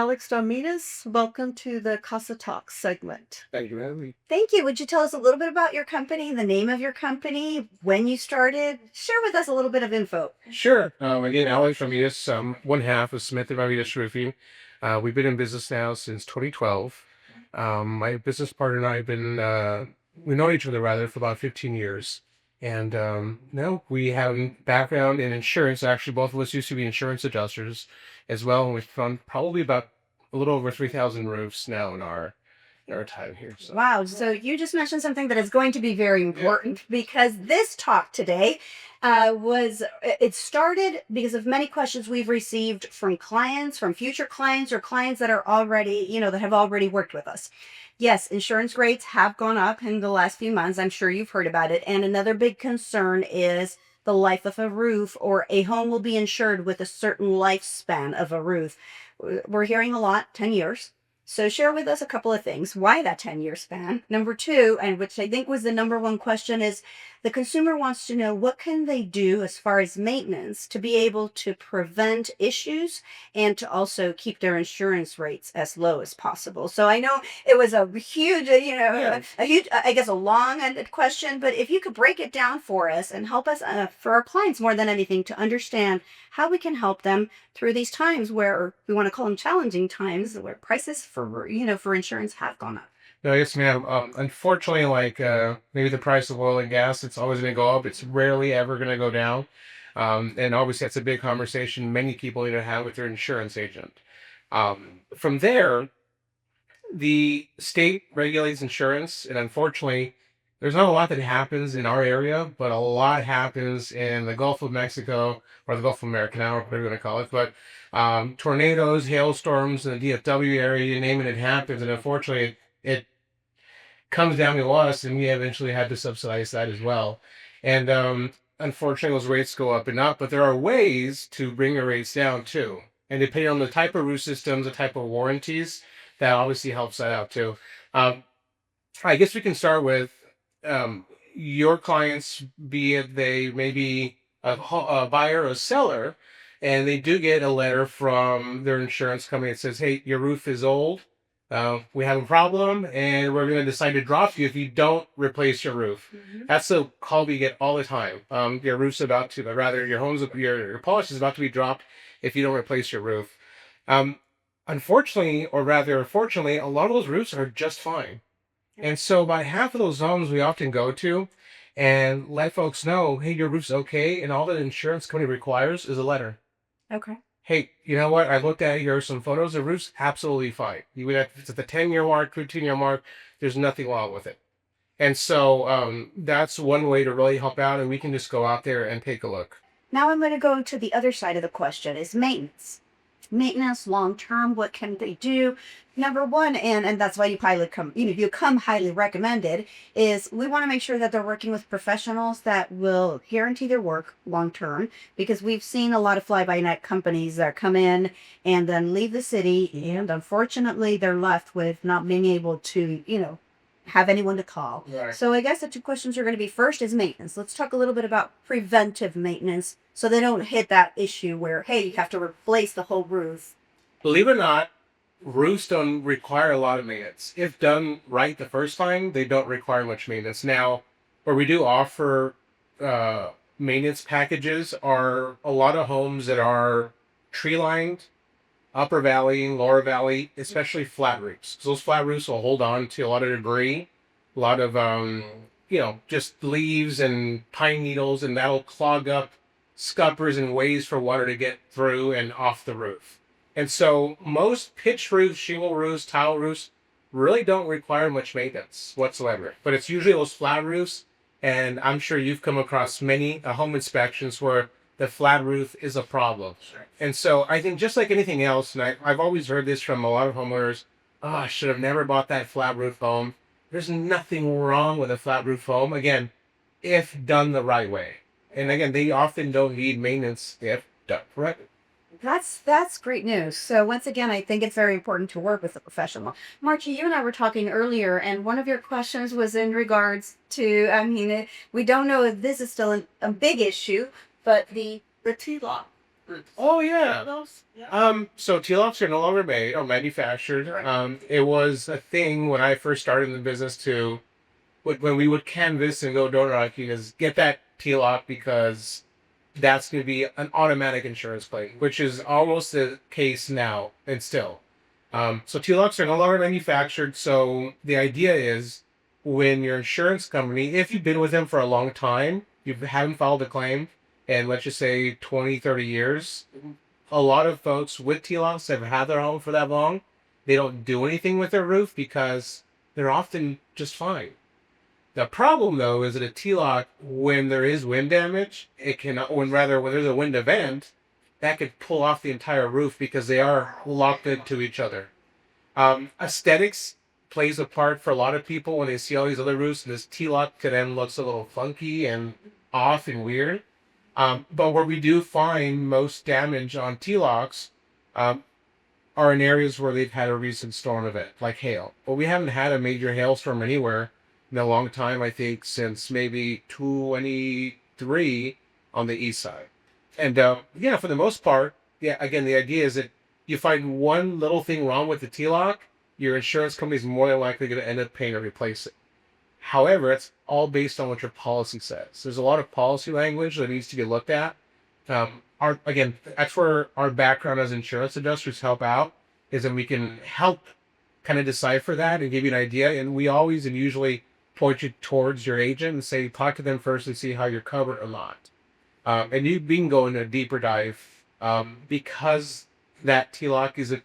Alex Ramirez. Welcome to the KASA Talks segment. Thank you for having me. Thank you. Would you tell us a little bit about your company, the name of your company, when you started? Share with us a little bit of info. Sure. Again, Alex Ramirez, one half of Smith and Ramirez Roofing. We've been in business now since 2012. My business partner and I have been, we know each other rather for about 15 years. And now we have background in insurance. Actually, both of us used to be insurance adjusters as well. And we've done probably about a little over 3,000 roofs now in our time here. So. Wow. So you just mentioned something that is going to be very important because this talk today it started because of many questions we've received from clients, from future clients, or clients that are already, that have already worked with us. Yes, insurance rates have gone up in the last few months. I'm sure you've heard about it. And another big concern is the life of a roof, or a home will be insured with a certain lifespan of a roof. We're hearing a lot, 10 years. So share with us a couple of things. Why that 10-year span? Number two, and which I think was the number one question, is the consumer wants to know what can they do as far as maintenance to be able to prevent issues and to also keep their insurance rates as low as possible. So I know it was a huge, a huge, I guess, a long-ended question, but if you could break it down for us and help us, for our clients more than anything, to understand how we can help them through these times where we want to call them challenging times, where prices for insurance have gone up. No, yes, ma'am. Unfortunately, like maybe the price of oil and gas, it's always going to go up. It's rarely ever going to go down. And obviously, that's a big conversation many people need to have with their insurance agent. From there, the state regulates insurance, and unfortunately, there's not a lot that happens in our area, but a lot happens in the Gulf of Mexico or the Gulf of America now, whatever you want to call it. But tornadoes, hailstorms in the DFW area, you name it, it happens. And unfortunately, it comes down to us, and we eventually had to subsidize that as well. And unfortunately, those rates go up and up, but there are ways to bring the rates down too. And depending on the type of roof systems, the type of warranties, that obviously helps that out too. I guess we can start with your clients, be it they may be a buyer or a seller, and they do get a letter from their insurance company that says, hey, your roof is old. We have a problem, and we're going to decide to drop you if you don't replace your roof. Mm-hmm. That's the call we get all the time. Your roof's about to, but rather your policy is about to be dropped if you don't replace your roof. Unfortunately, or rather fortunately, a lot of those roofs are just fine. And so about half of those homes we often go to and let folks know, hey, your roof's okay. And all that insurance company requires is a letter. Okay. Hey, you know what? I looked at it. Here are some photos. The roof's absolutely fine. If it's at the 10-year mark, 15-year mark, there's nothing wrong with it. And so that's one way to really help out. And we can just go out there and take a look. Now I'm going to go to the other side of the question, is maintenance. Maintenance long term, what can they do? Number one, and that's why you come highly recommended, is we want to make sure that they're working with professionals that will guarantee their work long term, because we've seen a lot of fly by night companies that come in and then leave the city, and unfortunately they're left with not being able to have anyone to call. Right. So I guess the two questions are going to be, first is maintenance. Let's talk a little bit about preventive maintenance so they don't hit that issue where, hey, you have to replace the whole roof. Believe it or not, roofs don't require a lot of maintenance. If done right the first time, they don't require much maintenance. Now, where we do offer maintenance packages are a lot of homes that are tree lined, upper valley, lower valley, especially flat roofs. So those flat roofs will hold on to a lot of debris, a lot of just leaves and pine needles, and that'll clog up scuppers and ways for water to get through and off the roof. And so most pitch roofs, shingle roofs, tile roofs really don't require much maintenance whatsoever. But it's usually those flat roofs, and I'm sure you've come across many home inspections where the flat roof is a problem. Sure. And so I think just like anything else, and I've always heard this from a lot of homeowners, I should have never bought that flat roof home. There's nothing wrong with a flat roof home, again, if done the right way. And again, they often don't need maintenance if done correctly. That's great news. So once again, I think it's very important to work with a professional. Margie, you and I were talking earlier, and one of your questions was in regards to, we don't know if this is still a big issue, but the T-lock. Oh yeah. So TLOFs are no longer made or manufactured. It was a thing when I first started in the business to when we would canvas and go door knocking is get that TLOF because that's going to be an automatic insurance claim, which is almost the case now and still. So TLOFs are no longer manufactured. So the idea is when your insurance company, if you've been with them for a long time, you haven't filed a claim, and let's just say 20, 30 years, a lot of folks with TLOFs have had their home for that long. They don't do anything with their roof because they're often just fine. The problem, though, is that a T-lock, when there is wind damage, it can, when there's a wind event, that could pull off the entire roof because they are locked into each other. Aesthetics plays a part for a lot of people when they see all these other roofs, and this T-lock to them looks a little funky and off and weird. But where we do find most damage on T-locks are in areas where they've had a recent storm event, like hail. But we haven't had a major hailstorm anywhere in a long time, I think, since maybe 23 on the east side. And yeah, for the most part, yeah, again, the idea is that you find one little thing wrong with the T-lock, your insurance company is more than likely going to end up paying to replace it. However, it's all based on what your policy says. There's a lot of policy language that needs to be looked at. Again, that's where our background as insurance adjusters help out, is that we can help kind of decipher that and give you an idea. And we always and usually point you towards your agent and say, talk to them first and see how you're covered or not. And you can go into a deeper dive because that T-lock is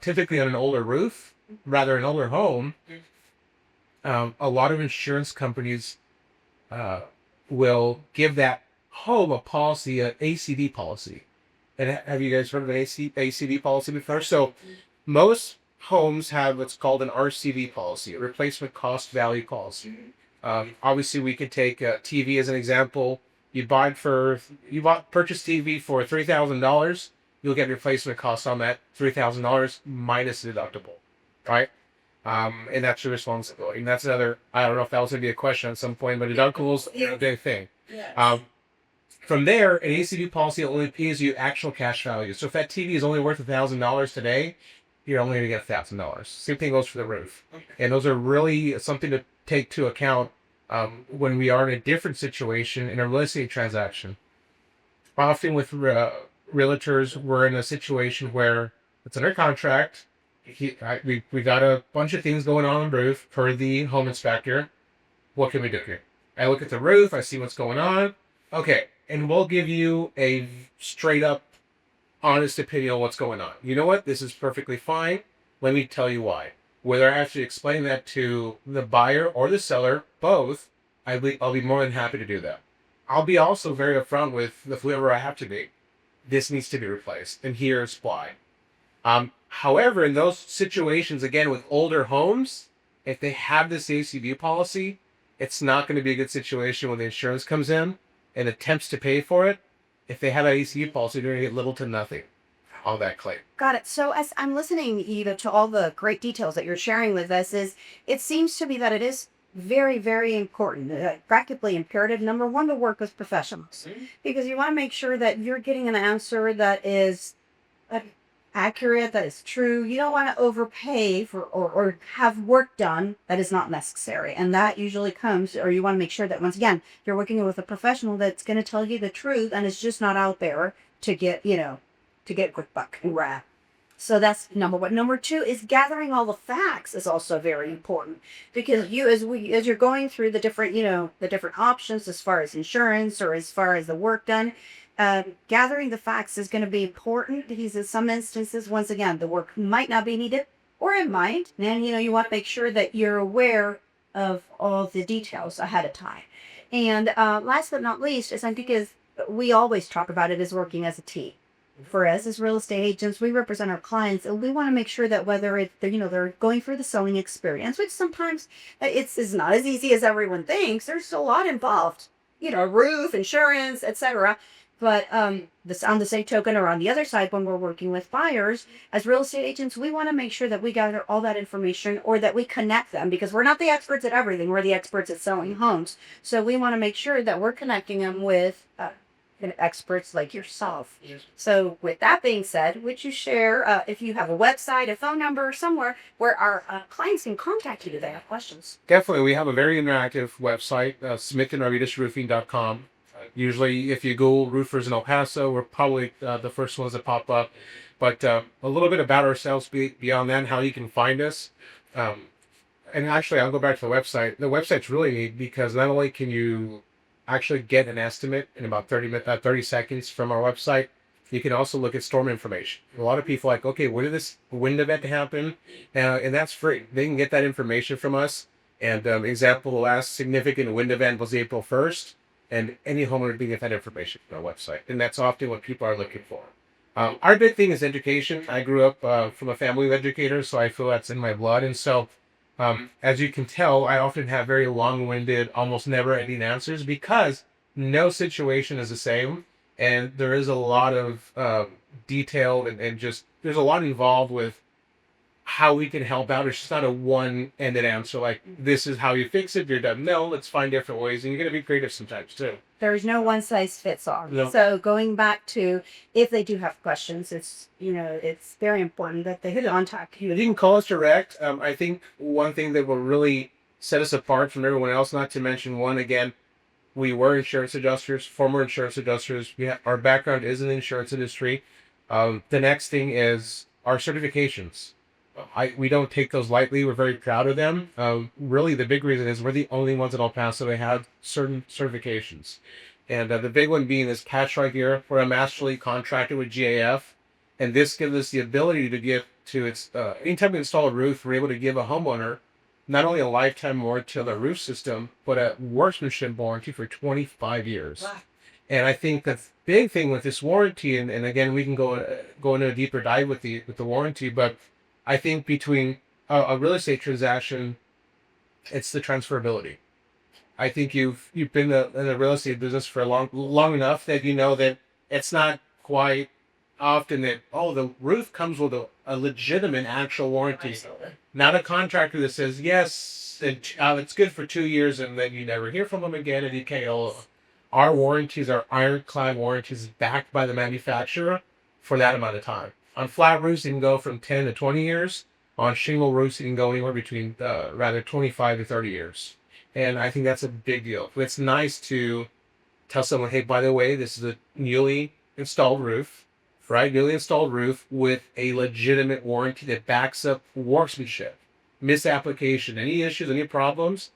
typically on an older roof, rather an older home. A lot of insurance companies will give that home a policy, an ACD policy. And have you guys heard of an ACD policy before? So most homes have what's called an RCV policy, a replacement cost value policy. Obviously, we could take TV as an example. Purchase TV for $3,000. You'll get replacement cost on that $3,000 minus deductible, right? And that's your responsibility. And that's another, I don't know if that was going to be a question at some point, but deductibles are a big thing. Yes. From there, an ACV policy only pays you actual cash value. So if that TV is only worth $1,000 today, you're only going to get $1,000. Same thing goes for the roof. Okay. And those are really something to take to account when we are in a different situation in a real estate transaction. Often with realtors, we're in a situation where it's under contract. We got a bunch of things going on the roof per the home inspector. What can we do here? I look at the roof, I see what's going on. Okay, and we'll give you a straight up, honest opinion on what's going on. You know what? This is perfectly fine. Let me tell you why. Whether I actually explain that to the buyer or the seller, both, I'll be more than happy to do that. I'll be also very upfront with whoever I have to be. This needs to be replaced, and here's why. However, in those situations, again, with older homes, if they have this ACV policy, it's not going to be a good situation when the insurance comes in and attempts to pay for it. If they have that ACV policy, they're going to get little to nothing on that claim. Got it. So as I'm listening, to all the great details that you're sharing with us, it seems to me that it is very, very important, practically imperative, number one, to work with professionals, because you want to make sure that you're getting an answer that is accurate, that is true. You don't want to overpay for or have work done that is not necessary. And that usually comes, or you want to make sure that, once again, you're working with a professional that's going to tell you the truth and is just not out there to get, to get a quick buck and grab. So that's number one. Number two is gathering all the facts is also very important, because as you're going through the different, the different options as far as insurance or as far as the work done, gathering the facts is going to be important, because in some instances, once again, the work might not be needed, or it might. And, you want to make sure that you're aware of all the details ahead of time. And last but not least, is I think we always talk about it, is working as a team. For us as real estate agents, we represent our clients, and we want to make sure that whether they're going through the selling experience, which sometimes it's not as easy as everyone thinks. There's a lot involved, roof, insurance, etc. But on the same token, or on the other side, when we're working with buyers, as real estate agents, we want to make sure that we gather all that information, or that we connect them, because we're not the experts at everything. We're the experts at selling homes. So we want to make sure that we're connecting them with experts like yourself. So with that being said, would you share if you have a website, a phone number, somewhere where our clients can contact you if they have questions? Definitely, we have a very interactive website, Smith and Ramirez Roofing.com. Usually, if you Google roofers in El Paso, we're probably the first ones that pop up. But a little bit about ourselves beyond that, and how you can find us. Um, and actually, I'll go back to the website. The website's really neat because not only can you actually get an estimate in about 30 seconds from our website, you can also look at storm information. A lot of people are like, okay, where did this wind event happen? And that's free. They can get that information from us. And example, the last significant wind event was April 1st, and any homeowner can get that information from our website. And that's often what people are looking for. Our big thing is education. I grew up from a family of educators, so I feel that's in my blood. And so, as you can tell, I often have very long-winded, almost never-ending answers because no situation is the same. And there is a lot of detail and just there's a lot involved with how we can help out. It's just not a one-ended answer like this is how you fix it. You're done. No, let's find different ways, and you're going to be creative sometimes too. There's no one size fits all. No. So going back to if they do have questions, it's it's very important that they contact you. You can call us direct. I think one thing that will really set us apart from everyone else, not to mention one again, we were insurance adjusters, former insurance adjusters. Our background is in the insurance industry. The next thing is our certifications. We don't take those lightly. We're very proud of them. Really, the big reason is we're the only ones in El Paso that have certain certifications. And the big one being this patch right here, where I'm actually contracted with GAF. And this gives us the ability to give to its, anytime we install a roof, we're able to give a homeowner not only a lifetime warranty on the roof system, but a workmanship warranty for 25 years. Wow. And I think the big thing with this warranty, and again, we can go into a deeper dive with the warranty, but I think between a real estate transaction, it's the transferability. I think you've been in the real estate business for long enough that you know that it's not quite often that the roof comes with a legitimate actual warranty, not a contractor that says yes it's good for 2 years and then you never hear from them again and you can't. Our warranties are ironclad warranties backed by the manufacturer for that amount of time. On flat roofs, you can go from 10 to 20 years. On shingle roofs, you can go anywhere between 25 to 30 years. And I think that's a big deal. It's nice to tell someone, hey, by the way, this is a newly installed roof, right? Newly installed roof with a legitimate warranty that backs up workmanship, misapplication, any issues, any problems,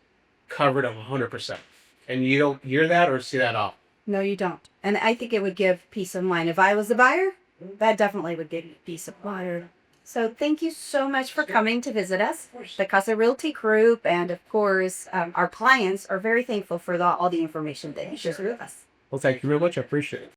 covered 100%. And you don't hear that or see that often. No, you don't. And I think it would give peace of mind. If I was the buyer, that definitely would give you peace of mind. So thank you so much for coming to visit us, the Casa Realty Group, and of course, our clients are very thankful for all the information that you shared with us. Well, thank you very much. I appreciate it.